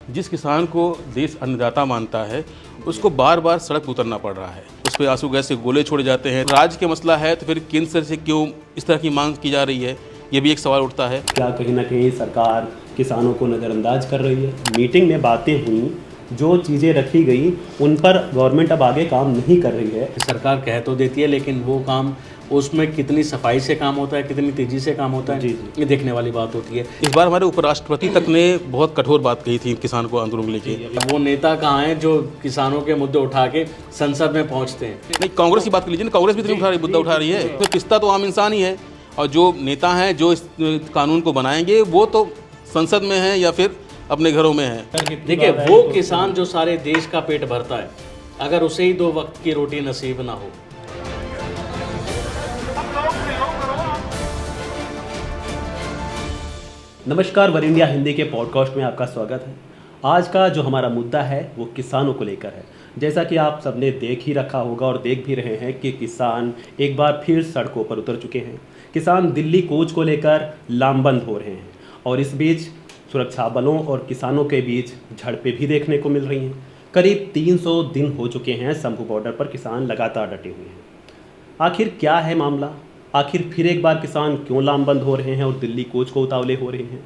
जिस किसान को देश अन्नदाता मानता है उसको बार बार सड़क पर उतरना पड़ रहा है। उस पर आंसू गैस के गोले छोड़े जाते हैं। राज्य का मसला है तो फिर केंद्र से क्यों इस तरह की मांग की जा रही है, ये भी एक सवाल उठता है। क्या कहीं ना कहीं सरकार किसानों को नज़रअंदाज कर रही है? मीटिंग में बातें हुई, जो चीज़ें रखी गई उन पर गवर्नमेंट अब आगे काम नहीं कर रही है। सरकार कह तो देती है लेकिन वो काम उसमें कितनी सफाई से काम होता है, कितनी तेज़ी से काम होता है, ये देखने वाली बात होती है। इस बार हमारे उपराष्ट्रपति तक ने बहुत कठोर बात कही थी किसान को आंदोलन को लेके। वो नेता कहाँ हैं जो किसानों के मुद्दे उठा के संसद में पहुंचते हैं? नहीं, कांग्रेस की बात कर लीजिए ना, कांग्रेस भी तो उठा रही मुद्दा उठा रही है। तो पिस्ता तो आम इंसान ही है, और जो नेता हैं जो इस कानून को बनाएंगे वो तो संसद में है या फिर अपने घरों में है। देखिए, वो किसान जो सारे देश का पेट भरता है, अगर उसे ही 2 वक्त की रोटी नसीब ना हो। नमस्कार, वन इंडिया हिंदी के पॉडकास्ट में आपका स्वागत है। आज का जो हमारा मुद्दा है वो किसानों को लेकर है। जैसा कि आप सबने देख ही रखा होगा और देख भी रहे हैं कि किसान एक बार फिर सड़कों पर उतर चुके हैं। किसान दिल्ली कूच को लेकर लामबंद हो रहे हैं और इस बीच सुरक्षा बलों और किसानों के बीच झड़पें भी देखने को मिल रही हैं। करीब 300 दिन हो चुके हैं शंभू बॉर्डर पर किसान लगातार डटे हुए हैं। आखिर क्या है मामला? आखिर फिर एक बार किसान क्यों लामबंद हो रहे हैं और दिल्ली कूच को उतावले हो रहे हैं?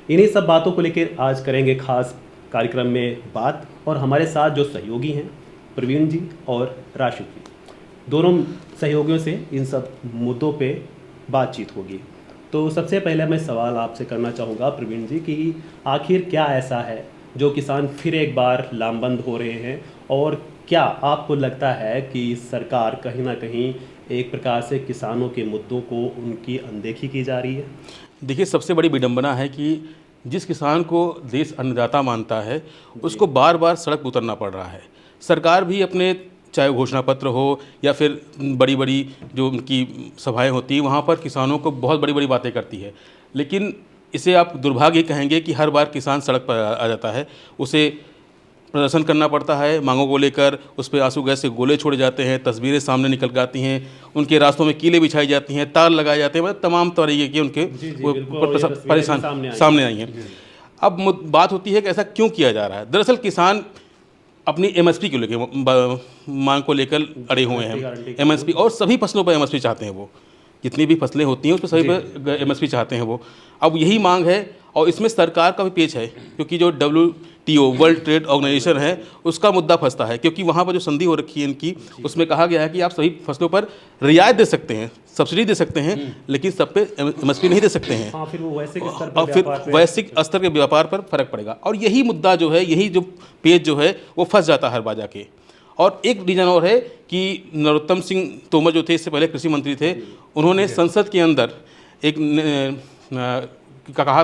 इन्हीं सब बातों को लेकर आज करेंगे खास कार्यक्रम में बात। और हमारे साथ जो सहयोगी हैं, प्रवीण जी और राशिद जी, दोनों सहयोगियों से इन सब मुद्दों पे बातचीत होगी। तो सबसे पहले मैं सवाल आपसे करना चाहूँगा प्रवीण जी कि आखिर क्या ऐसा है जो किसान फिर एक बार लामबंद हो रहे हैं, और क्या आपको लगता है कि सरकार कहीं ना कहीं एक प्रकार से किसानों के मुद्दों को उनकी अनदेखी की जा रही है? देखिए, सबसे बड़ी विडंबना है कि जिस किसान को देश अन्नदाता मानता है उसको बार बार सड़क पर उतरना पड़ रहा है। सरकार भी अपने, चाहे घोषणा पत्र हो या फिर बड़ी बड़ी जो उनकी सभाएं होती हैं, वहाँ पर किसानों को बहुत बड़ी बड़ी बातें करती है, लेकिन इसे आप दुर्भाग्य कहेंगे कि हर बार किसान सड़क पर आ जाता है। उसे प्रदर्शन करना पड़ता है मांगों को लेकर, उस पर आंसू गैस के गोले छोड़े जाते हैं, तस्वीरें सामने निकल के आती हैं, उनके रास्तों में कीले बिछाई जाती हैं, तार लगाए जाते हैं, मतलब तमाम तरीके के उनके परेशान सामने आई हैं। अब बात होती है कि ऐसा क्यों किया जा रहा है। दरअसल किसान अपनी एमएसपी को लेकर, मांग को लेकर अड़े हुए हैं। एमएसपी, और सभी फसलों पर एमएसपी चाहते हैं वो, जितनी भी फसलें होती हैं उस पर सभी पर एमएसपी चाहते हैं वो। अब यही मांग है, और इसमें सरकार का भी पेच है, क्योंकि जो WTO वर्ल्ड ट्रेड ऑर्गेनाइजेशन है उसका मुद्दा फंसता है, क्योंकि वहाँ पर जो संधि हो रखी है इनकी, उसमें कहा गया है कि आप सभी फसलों पर रियायत दे सकते हैं, सब्सिडी दे सकते हैं, लेकिन सब पे एमएसपी नहीं दे सकते हैं। हाँ, फिर वो वैश्विक स्तर पर, और फिर वैश्विक स्तर के व्यापार पर फर्क पड़ेगा। और यही मुद्दा जो है, यही जो पेज जो है वो फंस जाता है हर बार जाके। और एक रीजन और है कि नरोत्तम सिंह तोमर जो थे, इससे पहले कृषि मंत्री थे, उन्होंने संसद के अंदर एक कहा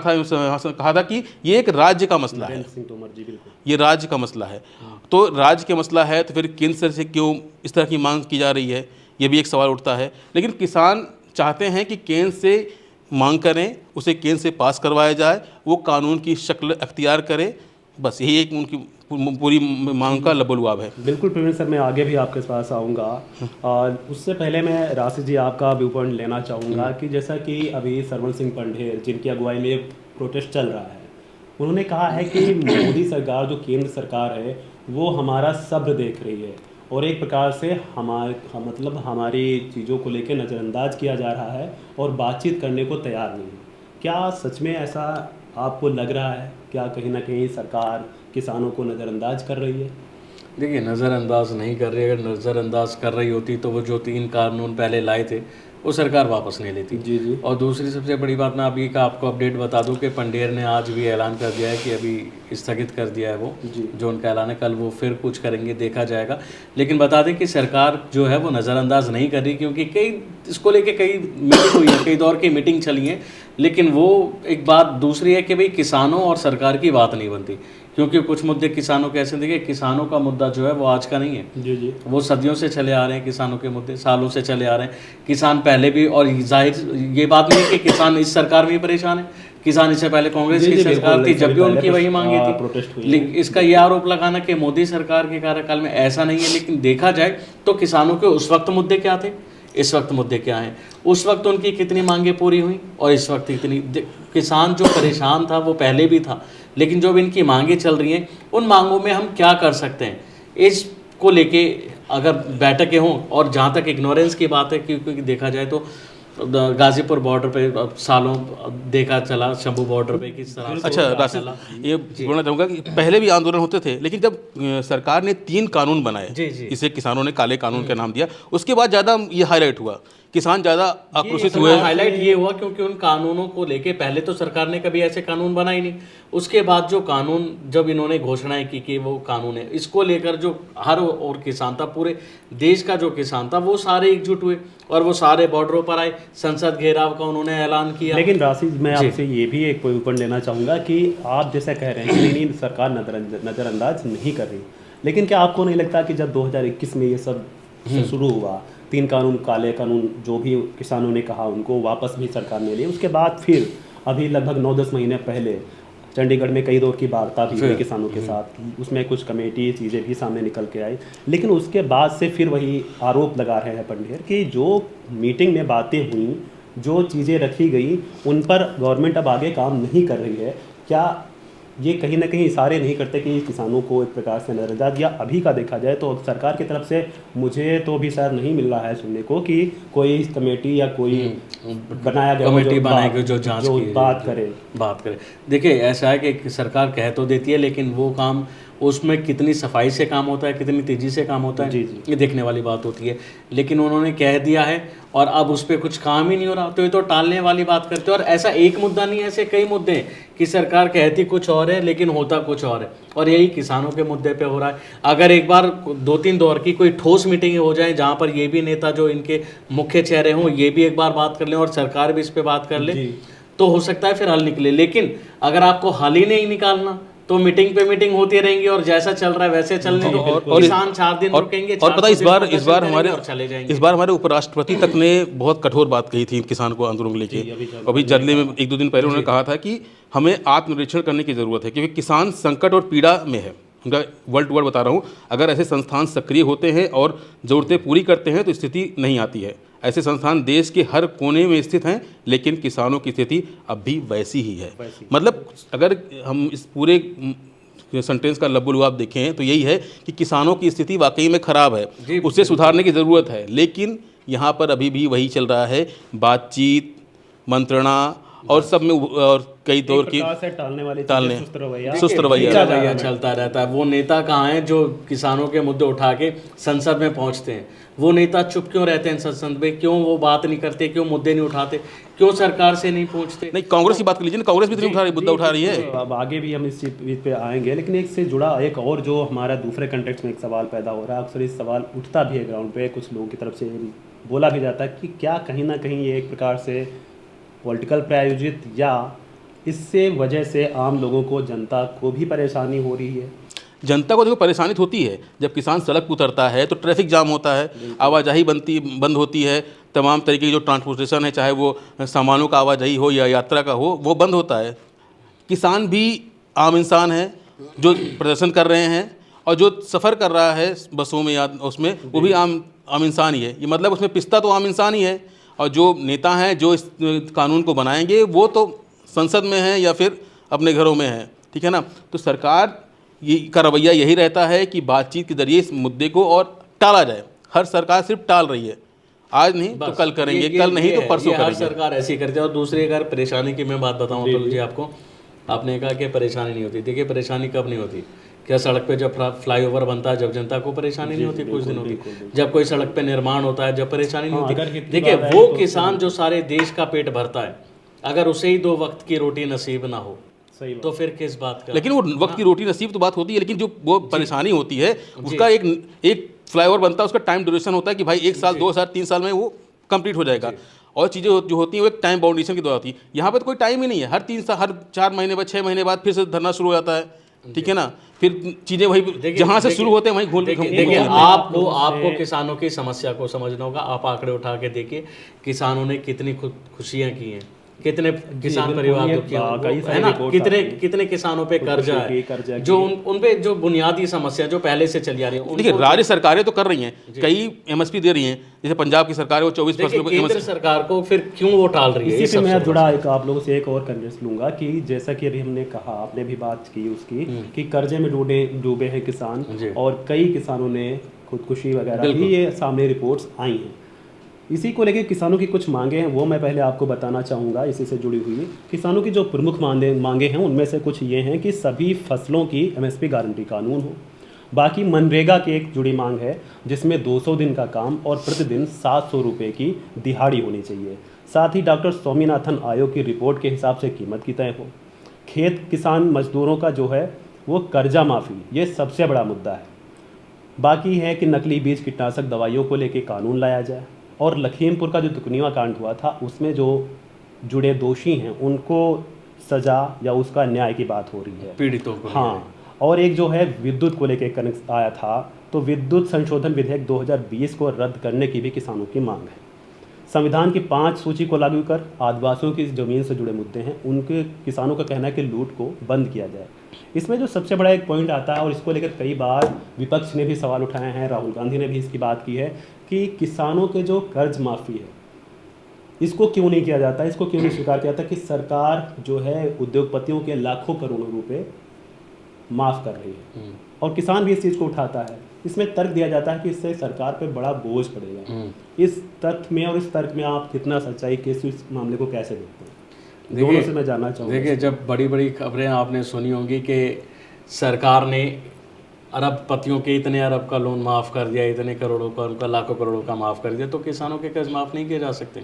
था कि ये एक राज्य का मसला है। ये राज्य का मसला है। तो राज्य का मसला है तो फिर केंद्र से क्यों इस तरह की मांग की जा रही है, ये भी एक सवाल उठता है। लेकिन किसान चाहते हैं कि केंद्र से मांग करें, उसे केंद्र से पास करवाया जाए, वो कानून की शक्ल अख्तियार करे। बस यही एक उनकी पूरी मांग का लबोलुआब है। बिल्कुल प्रवीण सर, मैं आगे भी आपके पास आऊँगा। उससे पहले मैं राशिद जी आपका व्यू पॉइंट लेना चाहूँगा कि जैसा कि अभी सरवन सिंह पंढेर, जिनकी अगुवाई में प्रोटेस्ट चल रहा है, उन्होंने कहा है कि मोदी सरकार, जो केंद्र सरकार है, वो हमारा सब्र देख रही है और एक प्रकार से हमारी चीज़ों को लेकर नज़रअंदाज किया जा रहा है और बातचीत करने को तैयार नहीं है। क्या सच में ऐसा आपको लग रहा है? क्या कहीं ना कहीं सरकार किसानों को नज़रअंदाज कर रही है? देखिए, नज़रअंदाज नहीं कर रही। अगर नज़रअंदाज कर रही होती तो वो जो 3 कानून पहले लाए थे वो सरकार वापस नहीं लेती। जी जी। और दूसरी सबसे बड़ी बात, मैं अभी का आपको अपडेट बता दूं कि पंढेर ने आज भी ऐलान कर दिया है कि अभी स्थगित कर दिया है वो, जो उनका ऐलान है। कल वो फिर कुछ करेंगे, देखा जाएगा। लेकिन बता दें कि सरकार जो है वो नज़रअंदाज नहीं कर रही, क्योंकि कई इसको लेके कई मीटिंग हुई है, कई दौर की मीटिंग चली है। लेकिन वो एक बात दूसरी है कि भाई किसानों और सरकार की बात नहीं बनती, क्योंकि कुछ मुद्दे किसानों के ऐसे, देखिए किसानों का मुद्दा जो है वो आज का नहीं है। जी जी। वो सदियों से चले आ रहे हैं, किसानों के मुद्दे सालों से चले आ रहे हैं। किसान पहले भी, और जाहिर ये बात नहीं है कि किसान इस सरकार में ही परेशान है, किसान इससे पहले कांग्रेस की सरकार थी, जब भी उनकी वही मांगी थी। लेकिन इसका ये आरोप लगाना कि मोदी सरकार के कार्यकाल में ऐसा नहीं है, लेकिन देखा जाए तो किसानों के उस वक्त मुद्दे क्या थे, इस वक्त मुद्दे क्या हैं, उस वक्त उनकी कितनी मांगे पूरी हुई और इस वक्त कितनी। किसान जो परेशान था वो पहले भी था, लेकिन जो अब इनकी मांगे चल रही हैं उन मांगों में हम क्या कर सकते हैं, इसको लेके अगर बैठकें हों। और जहाँ तक इग्नोरेंस की बात है, क्योंकि देखा जाए तो गाजीपुर बॉर्डर पे सालों देखा चला, शंभू बॉर्डर पे किस तरह से अच्छा चला। राशिद, ये बोलना चाहूँगा कि पहले भी आंदोलन होते थे, लेकिन जब सरकार ने 3 कानून बनाए, जी जी, इसे किसानों ने काले कानून का नाम दिया, उसके बाद ज़्यादा ये हाईलाइट हुआ, किसान ज़्यादा आक्रोशित हुए। हाईलाइट ये हुआ क्योंकि उन कानूनों को लेके पहले तो सरकार ने कभी ऐसे कानून बनाए नहीं, उसके बाद जो कानून जब इन्होंने घोषणाएं की कि वो कानून है, इसको लेकर जो हर और किसान था, पूरे देश का जो किसान था, वो सारे एकजुट हुए और वो सारे बॉर्डरों पर आए, संसद घेराव का उन्होंने ऐलान किया। लेकिन राशिद, मैं आपसे ये भी एक पॉइंट लेना चाहूँगा कि आप जैसा कह रहे हैं कि नहीं सरकार नज़रअंदाज नहीं कर रही, लेकिन क्या आपको नहीं लगता कि जब 2021 में ये सब शुरू हुआ, 3 कानून, काले कानून जो भी किसानों ने कहा उनको वापस भी सरकार ने लिए, उसके बाद फिर अभी लगभग 9-10 महीने पहले चंडीगढ़ में कई दौर की वार्ता भी हुई किसानों के साथ, उसमें कुछ कमेटी चीज़ें भी सामने निकल के आई, लेकिन उसके बाद से फिर वही आरोप लगा रहे हैं पंडेर कि जो मीटिंग में बातें हुई, जो चीज़ें रखी गई, उन पर गवर्नमेंट अब आगे काम नहीं कर रही है। क्या ये कहीं ना कहीं इशारे नहीं करते कि किसानों को एक प्रकार से नजरअंदाज, या अभी का देखा जाए तो सरकार की तरफ से मुझे तो भी शायद नहीं मिल रहा है सुनने को कि कोई कमेटी या कोई बनाया गया कमेटी बनाएगी जो जांच जो की बात करे। देखिए ऐसा है कि सरकार कह तो देती है, लेकिन वो काम उसमें कितनी सफाई से काम होता है, कितनी तेज़ी से काम होता है, जी जी, ये देखने वाली बात होती है। लेकिन उन्होंने कह दिया है और अब उस पर कुछ काम ही नहीं हो रहा, तो ये तो टालने वाली बात करते हैं। और ऐसा एक मुद्दा नहीं है, ऐसे कई मुद्दे हैं कि सरकार कहती कुछ और है लेकिन होता कुछ और है, और यही किसानों के मुद्दे पे हो रहा है। अगर एक बार 2-3 दौर की कोई ठोस मीटिंग हो जाए जहाँ पर ये भी नेता जो इनके मुख्य चेहरे हों, ये भी एक बार बात कर लें और सरकार भी इस पर बात कर ले, तो हो सकता है फिर हल निकले। लेकिन अगर आपको हल ही नहीं निकालना तो मीटिंग पे मीटिंग होती रहेंगी और जैसा चल रहा है वैसे चलने दो, और किसान 4 दिन रुकेंगे, और पता है, इस बार हमारे उपराष्ट्रपति तक ने बहुत कठोर बात कही थी किसान को आंदोलन को लेके। अभी जर्नली में 1-2 दिन पहले उन्होंने कहा था कि हमें आत्मनिरीक्षण करने की ज़रूरत है, क्योंकि किसान संकट और पीड़ा में है। उनका वर्ड टू वर्ड बता रहा हूँ, अगर ऐसे संस्थान सक्रिय होते हैं और ज़रूरतें पूरी करते हैं तो स्थिति नहीं आती है। ऐसे संस्थान देश के हर कोने में स्थित हैं, लेकिन किसानों की स्थिति अब भी वैसी ही है। मतलब अगर हम इस पूरे सेंटेंस का लबुलुआब देखें तो यही है कि किसानों की स्थिति वाकई में ख़राब है, उसे सुधारने की ज़रूरत है। लेकिन यहाँ पर अभी भी वही चल रहा है, बातचीत, मंत्रणा और सब में, और कई दौर की टालने सुस्त रवैया चलता रहता है। वो नेता कहाँ हैं जो किसानों के मुद्दे उठा के संसद में पहुँचते हैं? वो नेता चुप क्यों रहते हैं संसद में? क्यों वो बात नहीं करते? क्यों मुद्दे नहीं उठाते? क्यों सरकार से नहीं पूछते? नहीं, कांग्रेस की बात कर लीजिए ना, कांग्रेस भी तो मुद्दा उठा रही है। अब आगे भी हम इस चीज पे आएंगे, लेकिन एक से जुड़ा एक और जो हमारा दूसरे कंटेक्स्ट में एक सवाल पैदा हो रहा है, अक्सर इस सवाल उठता भी है ग्राउंड पे, कुछ लोगों की तरफ से बोला भी जाता है कि क्या कहीं ना कहीं ये एक प्रकार से पॉलिटिकल प्रायोजित, या इससे वजह से आम लोगों को, जनता को भी परेशानी हो रही है? जनता को देखो परेशानी होती है, जब किसान सड़क पर उतरता है तो ट्रैफिक जाम होता है, आवाजाही बंद होती है, तमाम तरीके की जो ट्रांसपोर्टेशन है, चाहे वो सामानों का आवाजाही हो या यात्रा का हो, वो बंद होता है। किसान भी आम इंसान है जो प्रदर्शन कर रहे हैं, और जो सफ़र कर रहा है बसों में या उसमें, वो भी आम इंसान ही है। ये मतलब उसमें पिसता तो आम इंसान ही है, और जो नेता हैं जो इस कानून को बनाएंगे वो तो संसद में हैं या फिर अपने घरों में हैं, ठीक है ना। तो सरकार का रवैया यही रहता है कि बातचीत के जरिए इस मुद्दे को और टाला जाए। हर सरकार सिर्फ टाल रही है, आज नहीं तो कल करेंगे, कल नहीं तो परसों करेंगे। हर सरकार ऐसी करती है। और दूसरी अगर परेशानी की मैं बात बताऊं तो जी आपको, आपने कहा कि परेशानी नहीं होती। देखिए परेशानी कब नहीं होती? क्या सड़क पे जब फ्लाईओवर बनता है जब जनता को परेशानी नहीं होती? कुछ दिन होती। जब कोई सड़क पे निर्माण होता है जब परेशानी नहीं होती। देखिए वो किसान जो सारे देश का पेट भरता है, अगर उसे ही 2 वक्त की रोटी नसीब ना हो तो फिर किस बात का? लेकिन वो वक्त की रोटी नसीब तो बात होती है, लेकिन जो वो परेशानी होती है उसका एक फ्लाईओवर बनता है, उसका टाइम ड्यूरेशन होता है कि भाई 1 साल 2 साल 3 साल में वो कंप्लीट हो जाएगा, और चीज़ें जो होती हैं वो एक टाइम बाउंडेशन की द्वारा होती है। यहाँ पर तो कोई टाइम ही नहीं है, हर 3 साल, हर 4 महीने बाद, 6 महीने बाद फिर से धरना शुरू हो जाता है, ठीक है ना। फिर चीज़ें वही जहाँ से शुरू होते हैं वहीं घूम। देखिए आपको किसानों की समस्या को समझना होगा। आप आंकड़े उठा के देखिए, किसानों ने कितनी खुशियाँ की हैं, कितने किसान बिल्कुल, परिवार ये दुखी हैं, कई है सारी ना, रिपोर्ट्स कितने आती हैं। कितने किसानों पे कर्जा खुदकुशी की, कर्जा है, की। जो उन पे जो बुनियादी समस्या जो पहले से चली आ रही है देखिए उनको। राज्य सरकारें तो कर रही हैं, कई एमएसपी दे रही हैं, जैसे पंजाब की सरकार है वो 24 देखिए फसलों को केंद्र MSP सरकार को फिर क्यों वो टाल रही है, इसी ये पे सबसे मैं बड़ा जुड़ा सवाल। एक आप लोगों से एक और कन्विंस लूंगा कि जैसा कि अभी हमने कहा, आपने भी बात की उसकी कि कर्जे में डूबे हैं किसान, जी। और कई किसानों ने खुदकुशी वगैरह बिल्कुल। भी ये सामने रिपोर्ट्स आई हैं। इसी को लेकर किसानों की कुछ मांगे हैं, वो मैं पहले आपको बताना चाहूँगा। इसी से जुड़ी हुई किसानों की जो प्रमुख मांगे हैं उनमें से कुछ ये हैं कि सभी फसलों की MSP गारंटी कानून हो। बाकी मनरेगा की एक जुड़ी मांग है जिसमें 200 दिन का काम और प्रतिदिन 700 रुपये की दिहाड़ी होनी चाहिए। साथ ही डॉक्टर स्वामीनाथन आयोग की रिपोर्ट के हिसाब से कीमत की तय हो। खेत किसान मजदूरों का जो है वो कर्जा माफ़ी, ये सबसे बड़ा मुद्दा है। बाकी है कि नकली बीज कीटनाशक दवाइयों को लेकर कानून लाया जाए, और लखीमपुर का जो तुकनीवा कांड हुआ था उसमें जो जुड़े दोषी हैं उनको सज़ा या उसका न्याय की बात हो रही है पीड़ितों को। हाँ। और एक जो है विद्युत को लेकर कनेक्ट आया था, तो विद्युत संशोधन विधेयक 2020 को रद्द करने की भी किसानों की मांग है। संविधान की 5 सूची को लागू कर आदिवासियों की ज़मीन से जुड़े मुद्दे हैं, उनके किसानों का कहना है कि लूट को बंद किया जाए। इसमें जो सबसे बड़ा एक पॉइंट आता है, और इसको लेकर कई बार विपक्ष ने भी सवाल उठाए हैं, राहुल गांधी ने भी इसकी बात की है कि किसानों के जो कर्ज माफ़ी है इसको क्यों नहीं किया जाता, इसको क्यों नहीं स्वीकार किया जाता कि सरकार जो है उद्योगपतियों के लाखों करोड़ों रुपए माफ़ कर रही है, और किसान भी इस चीज़ को उठाता है। इसमें तर्क दिया जाता है कि इससे सरकार पे बड़ा बोझ पड़ेगा। इस तथ्य में और इस तर्क में आप कितना सच्चाई के इस मामले को कैसे देखते हैं, दोनों से मैं जानना चाहूँगा। देखिए जब बड़ी बड़ी खबरें आपने सुनी होंगी कि सरकार ने अरबपतियों के इतने अरब का लोन माफ़ कर दिया, इतने करोड़ों का, उनका लाखों करोड़ों का माफ़ कर दिया, तो किसानों के कर्ज माफ़ नहीं किए जा सकते।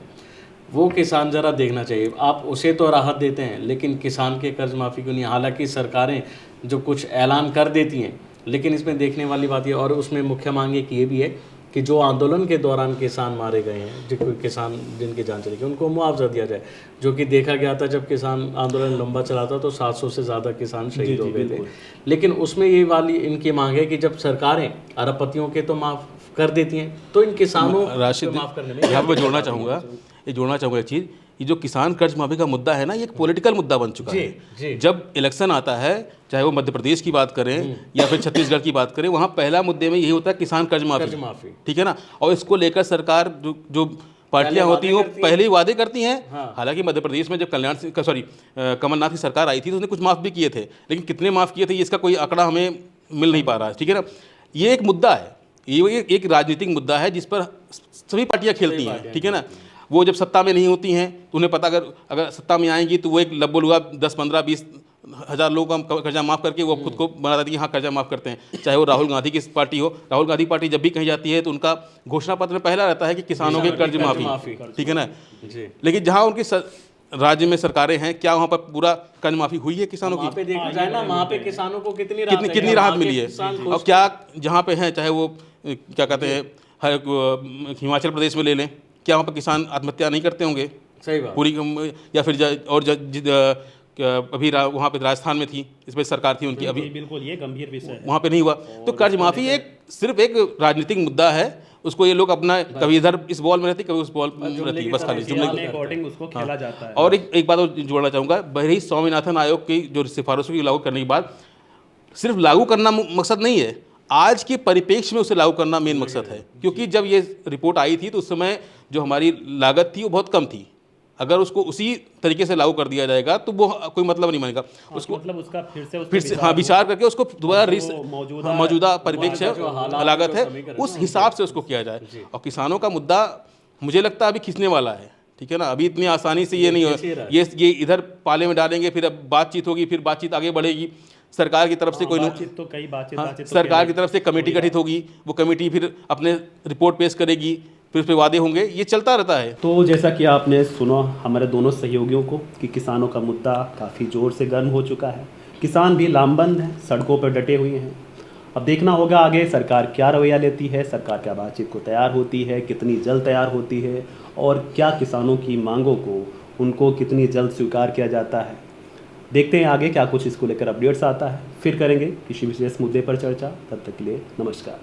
वो किसान ज़रा देखना चाहिए, आप उसे तो राहत देते हैं लेकिन किसान के कर्ज माफ़ी क्यों नहीं। हालांकि सरकारें जो कुछ ऐलान कर देती हैं, लेकिन इसमें देखने वाली बात ये, और उसमें मुख्य मांग एक ये भी है कि जो आंदोलन के दौरान किसान मारे गए हैं, जो कोई किसान जिनकी जान चली गई, उनको मुआवजा दिया जाए। जो कि देखा गया था जब किसान आंदोलन लंबा चला था तो 700 से ज़्यादा किसान शहीद हो गए थे। लेकिन उसमें ये वाली इनकी मांग है कि जब सरकारें अरबपतियों के तो माफ़ कर देती हैं, तो इन किसानों को माफ़ करने में यहाँ पर जोड़ना चाहूँगा एक चीज़, ये जो किसान कर्ज माफी का मुद्दा है ना, ये एक पॉलिटिकल मुद्दा बन चुका है। जब इलेक्शन आता है, चाहे वो मध्य प्रदेश की बात करें या फिर छत्तीसगढ़ की बात करें, वहाँ पहला मुद्दे में यही होता है किसान कर्ज माफी, ठीक है ना। और इसको लेकर सरकार जो पार्टियां होती हैं वो पहले ही वादे करती हैं। हालांकि मध्य प्रदेश में जब कमलनाथ की सरकार आई थी तो उसने कुछ माफ़ भी किए थे, लेकिन कितने माफ़ किए थे इसका कोई आंकड़ा हमें मिल नहीं पा रहा है, ठीक है ना। ये एक मुद्दा है, ये एक राजनीतिक मुद्दा है जिस पर सभी पार्टियां खेलती हैं, ठीक है ना। वो जब सत्ता में नहीं होती हैं तो उन्हें पता, अगर सत्ता में आएंगी तो वो एक लब्बुलुआ 10, 15, 20 हज़ार लोगों का कर्जा माफ़ करके वो खुद को बना देती है, हाँ कर्जा माफ़ करते हैं। चाहे वो राहुल गांधी की पार्टी हो, राहुल गांधी पार्टी जब भी कहीं जाती है तो उनका घोषणा पत्र में पहला रहता है कि किसानों के कर्ज माफ़ी, ठीक है ना। लेकिन जहाँ उनकी राज्य में सरकारें हैं, क्या वहाँ पर पूरा कर्ज माफ़ी हुई है किसानों की? वहाँ पे देखा जाए ना, वहाँ पे किसानों को कितनी राहत मिली है। और क्या जहाँ पे हैं, चाहे वो क्या कहते हैं हिमाचल प्रदेश में ले लें, क्या वहाँ पर किसान आत्महत्या नहीं करते होंगे? सही बात। पूरी या फिर अभी वहाँ पे राजस्थान में थी, इसमें सरकार थी उनकी, अभी बिल्कुल ये गंभीर विषय है, वहाँ पे नहीं हुआ। तो कर्ज माफ़ी सिर्फ एक राजनीतिक मुद्दा है, उसको ये लोग अपना कभी इधर इस बॉल में रहती, कभी उस बॉल में रहती, बस खाली जुमले अकॉर्डिंग उसको खेला जाता है। और एक बात और जोड़ना चाहूँगा, बहरी स्वामीनाथन आयोग की जो सिफारिशों की लागू करने के बाद सिर्फ लागू करना मकसद नहीं है, आज के परिप्रेक्ष्य में उसे लागू करना मेन मकसद है। क्योंकि जब ये रिपोर्ट आई थी तो उस समय जो हमारी लागत थी वो बहुत कम थी। अगर उसको उसी तरीके से लागू कर दिया जाएगा तो वो कोई मतलब नहीं बनेगा। उसको मतलब उसका फिर से विचार करके उसको दोबारा मौजूदा परिप्रेक्ष्य लागत है उस हिसाब से उसको किया जाए। और किसानों का मुद्दा मुझे लगता है अभी खींचने वाला है, ठीक है ना। अभी इतनी आसानी से ये नहीं हो, ये इधर पाले में डालेंगे, फिर अब बातचीत होगी, फिर बातचीत आगे बढ़ेगी। सरकार की तरफ से कोई बातचीत सरकार की तरफ से कमेटी गठित होगी, वो कमेटी फिर अपने रिपोर्ट पेश करेगी, फिर उस पर वादे होंगे, ये चलता रहता है। तो जैसा कि आपने सुना हमारे दोनों सहयोगियों को कि किसानों का मुद्दा काफ़ी ज़ोर से गर्म हो चुका है, किसान भी लामबंद हैं, सड़कों पर डटे हुए हैं। अब देखना होगा आगे सरकार क्या रवैया लेती है, सरकार क्या बातचीत को तैयार होती है, कितनी जल्द तैयार होती है, और क्या किसानों की मांगों को उनको कितनी जल्द स्वीकार किया जाता है। देखते हैं आगे क्या कुछ इसको लेकर अपडेट्स आता है, फिर करेंगे किसी विशेष मुद्दे पर चर्चा। तब तक के लिए नमस्कार।